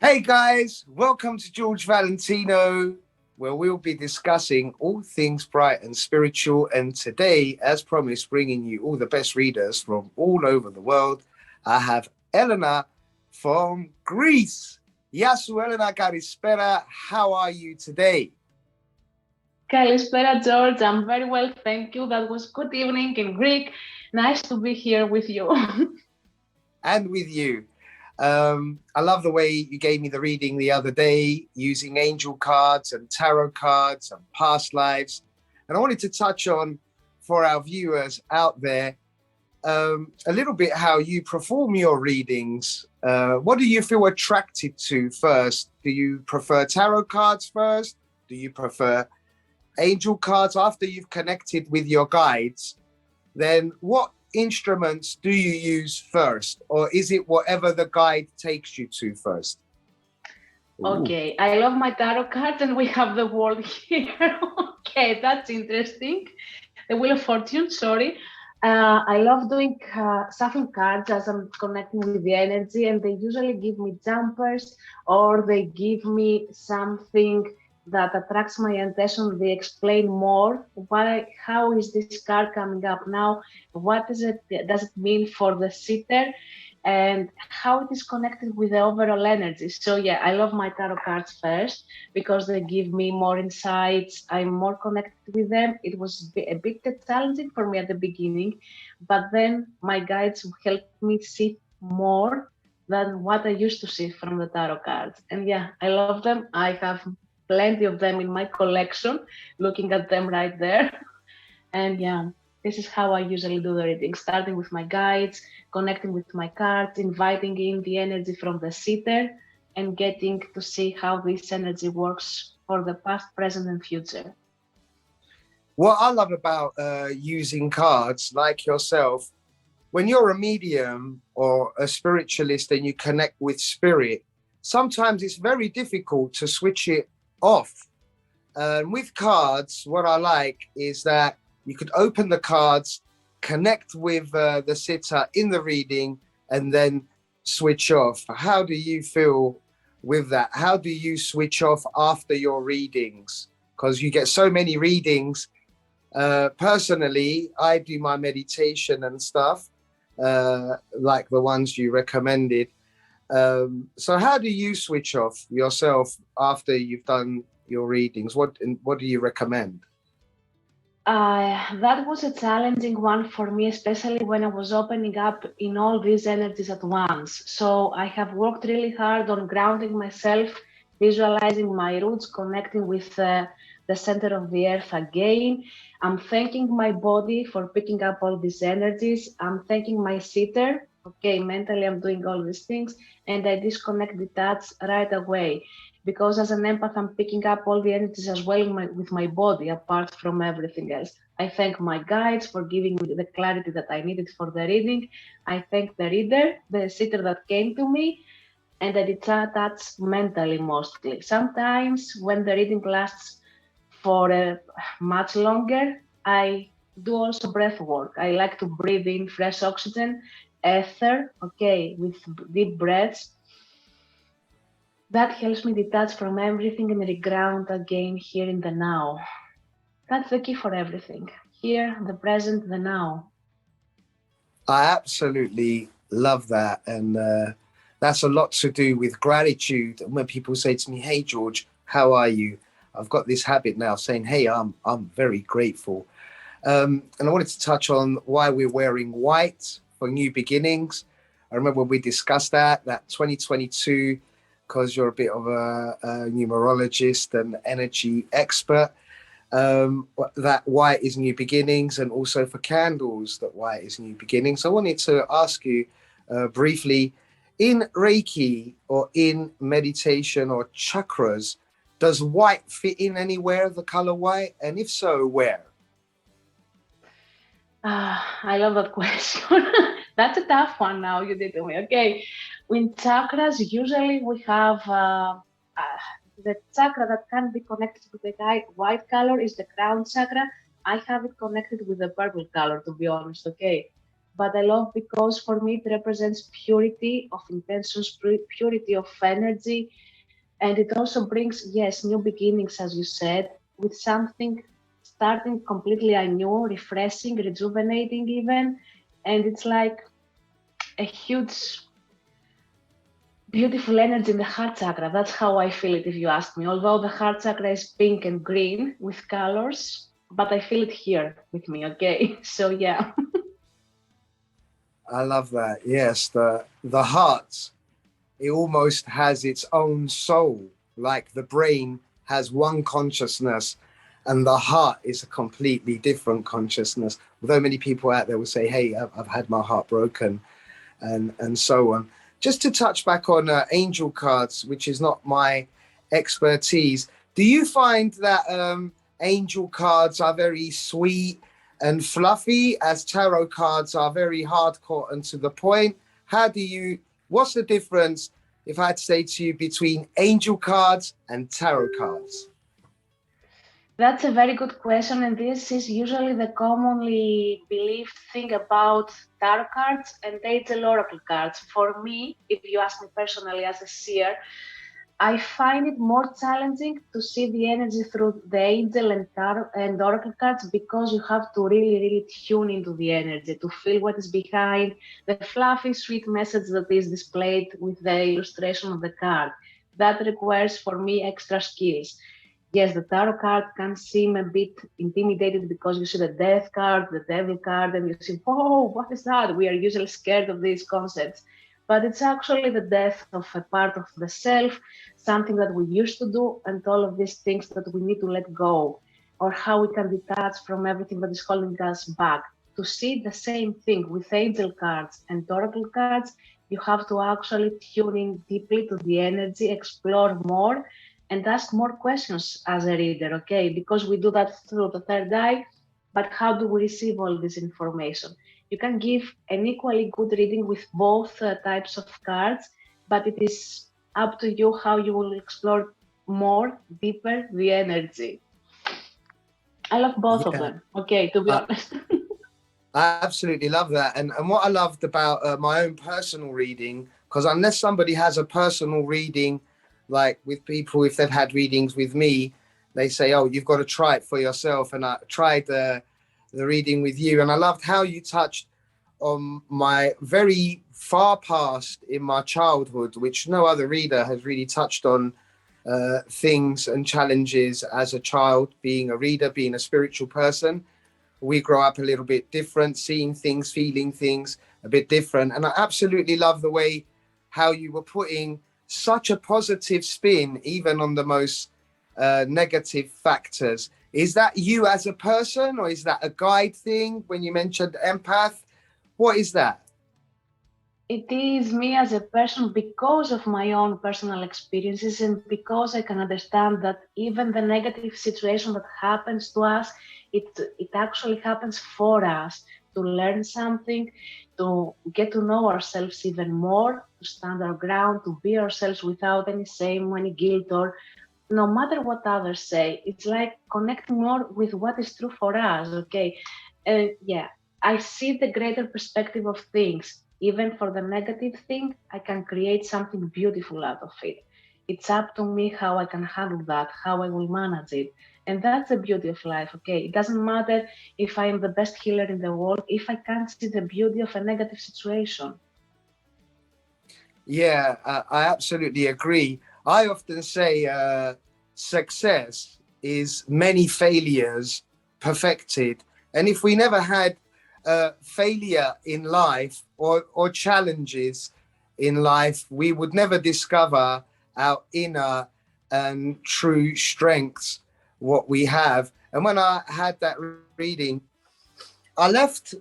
Hey guys, welcome to George Valentino, where we'll be discussing all things bright and spiritual. And today, as promised, bringing you all the best readers from all over the world. I have Elena from Greece. Yasu Elena Kalispera, how are you today? Kalispera, George. I'm very well, thank you. That was good evening in Greek. Nice to be here with you. And with you. I love the way you gave me the reading the other day using angel cards and tarot cards and past lives. And I wanted to touch on, for our viewers out there, a little bit how you perform your readings. What do you feel attracted to first? Do you prefer tarot cards first? Do you prefer angel cards after you've connected with your guides? Then what instruments do you use first, or is it whatever the guide takes you to first? Okay, I love my tarot cards, and we have the world here. Okay, that's interesting. The Wheel of Fortune, sorry. I love doing shuffling cards as I'm connecting with the energy, and they usually give me jumpers or they give me something that attracts my attention. They explain more how is this card coming up now? What is it? Does it mean for the sitter? And how it is connected with the overall energy. So yeah, I love my tarot cards first because they give me more insights. I'm more connected with them. It was a bit challenging for me at the beginning, but then my guides helped me see more than what I used to see from the tarot cards. And yeah, I love them. I have plenty of them in my collection, looking at them right there. And yeah, this is how I usually do the reading, starting with my guides, connecting with my cards, inviting in the energy from the sitter, and getting to see how this energy works for the past, present, and future. What I love about using cards, like yourself, when you're a medium or a spiritualist and you connect with spirit, sometimes it's very difficult to switch it off. With cards, what I like is that you could open the cards, connect with the sitter in the reading, and then switch off. How do you feel with that? How do you switch off after your readings? Because you get so many readings. Personally, I do my meditation and stuff, like the ones you recommended. So how do you switch off yourself after you've done your readings? What do you recommend? That was a challenging one for me, especially when I was opening up in all these energies at once. So I have worked really hard on grounding myself, visualizing my roots, connecting with the center of the earth again. I'm thanking my body for picking up all these energies. I'm thanking my sitter. Okay, mentally I'm doing all these things, and I disconnect, detach right away, because as an empath, I'm picking up all the energies as well with my body, apart from everything else. I thank my guides for giving me the clarity that I needed for the reading. I thank the reader, the sitter that came to me, and I detach mentally mostly. Sometimes when the reading lasts for much longer, I do also breath work. I like to breathe in fresh oxygen, ether, okay, with deep breaths. That helps me detach from everything and reground again here in the now. That's the key for everything. Here, the present, the now. I absolutely love that. And that's a lot to do with gratitude. And when people say to me, "Hey, George, how are you?" I've got this habit now of saying, "Hey, I'm very grateful." And I wanted to touch on why we're wearing white for new beginnings. I remember when we discussed that 2022, because you're a bit of a numerologist and energy expert, that white is new beginnings, and also for candles, that white is new beginnings. I wanted to ask you briefly, in Reiki or in meditation or chakras, does white fit in anywhere, the color white? And if so, where? I love that question. That's a tough one now you did to me. Okay. In chakras, usually we have the chakra that can be connected with the white color is the crown chakra. I have it connected with the purple color, to be honest. Okay. but I love because for me it represents purity of intentions, purity of energy, and it also brings, yes, new beginnings, as you said, with something starting completely anew, refreshing, rejuvenating even. And it's like a huge, beautiful energy in the heart chakra. That's how I feel it, if you ask me. Although the heart chakra is pink and green with colors, but I feel it here with me, okay? So yeah. I love that. Yes, the heart, it almost has its own soul, like the brain has one consciousness and the heart is a completely different consciousness. Although many people out there will say, hey, I've had my heart broken and so on. Just to touch back on angel cards, which is not my expertise, do you find that angel cards are very sweet and fluffy, as tarot cards are very hardcore and to the point? What's the difference, if I had to say to you, between angel cards and tarot cards? That's a very good question, and this is usually the commonly believed thing about tarot cards and angel oracle cards. For me, if you ask me personally as a seer, I find it more challenging to see the energy through the angel and tarot and oracle cards, because you have to really, really tune into the energy to feel what is behind the fluffy, sweet message that is displayed with the illustration of the card. That requires for me extra skills. Yes, the tarot card can seem a bit intimidated because you see the death card, the devil card, and you see, oh, what is that? We are usually scared of these concepts. But it's actually the death of a part of the self, something that we used to do, and all of these things that we need to let go, or how we can detach from everything that is holding us back. To see the same thing with angel cards and oracle cards, you have to actually tune in deeply to the energy, explore more, and ask more questions as a reader, okay? Because we do that through the third eye, but how do we receive all this information? You can give an equally good reading with both types of cards, but it is up to you how you will explore more, deeper the energy. I love both of Yeah, them, okay, to be honest. I absolutely love that. And what I loved about my own personal reading, because unless somebody has a personal reading, like with people, if they've had readings with me, they say, oh, you've got to try it for yourself. And I tried the reading with you. And I loved how you touched on my very far past in my childhood, which no other reader has really touched on, things and challenges as a child, being a reader, being a spiritual person. We grow up a little bit different, seeing things, feeling things a bit different. And I absolutely love the way how you were putting such a positive spin, even on the most negative factors. Is that you as a person, or is that a guide thing when you mentioned empath? What is that? It is me as a person because of my own personal experiences, and because I can understand that even the negative situation that happens to us, it actually happens for us to learn something, to get to know ourselves even more, to stand our ground, to be ourselves without any shame, any guilt, or no matter what others say. It's like connecting more with what is true for us, okay? Yeah, I see the greater perspective of things. Even for the negative thing, I can create something beautiful out of it. It's up to me how I can handle that, how I will manage it. And that's the beauty of life, okay? It doesn't matter if I am the best healer in the world if I can't see the beauty of a negative situation. Yeah, I absolutely agree. I often say success is many failures perfected. And if we never had failure in life, or challenges in life, we would never discover our inner and true strengths, what we have. And when I had that reading, I left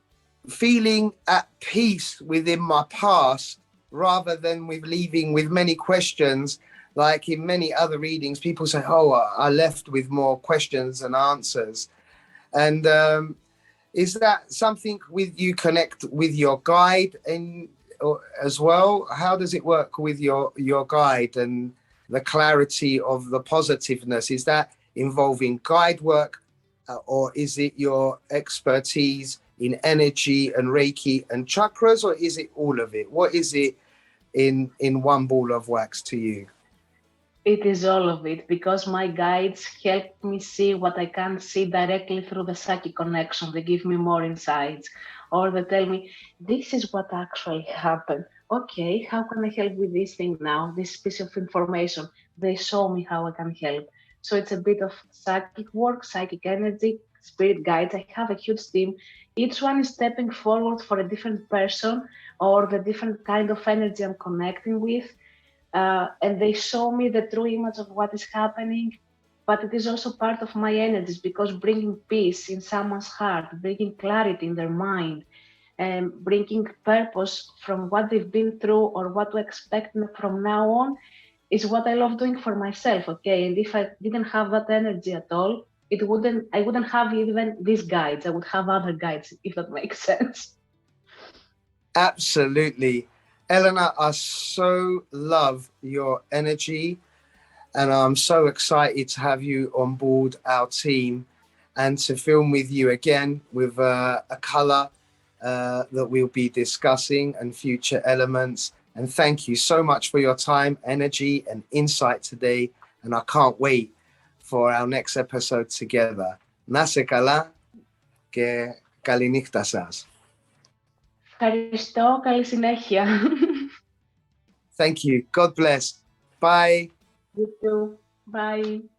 feeling at peace within my past, rather than with leaving with many questions. Like in many other readings, people say, oh, I left with more questions than answers. And is that something with you connect with your guide and as well? How does it work with your guide and the clarity of the positiveness? Is that involving guide work, or is it your expertise in energy and reiki and chakras, or is it all of it? What is it in one ball of wax to you? It is all of it, because my guides help me see what I can't see directly through the psychic connection. They give me more insights, or they tell me, this is what actually happened. Okay, how can I help with this thing now? This piece of information. They show me how I can help. So it's a bit of psychic work, psychic energy, spirit guides. I have a huge team. Each one is stepping forward for a different person or the different kind of energy I'm connecting with, and they show me the true image of what is happening. But it is also part of my energies, because bringing peace in someone's heart, bringing clarity in their mind, and bringing purpose from what they've been through or what to expect from now on is what I love doing for myself. Okay, and if I didn't have that energy at all, I wouldn't have even these guides. I would have other guides, if that makes sense. Absolutely. Elena, I so love your energy, and I'm so excited to have you on board our team and to film with you again with a color that we'll be discussing and future elements. And thank you so much for your time, energy, and insight today. And I can't wait for our next episode together. Να σε καλά και καλή νύχτα σας. Ευχαριστώ, καλή συνέχεια. Thank you. God bless. Bye. You too. Bye.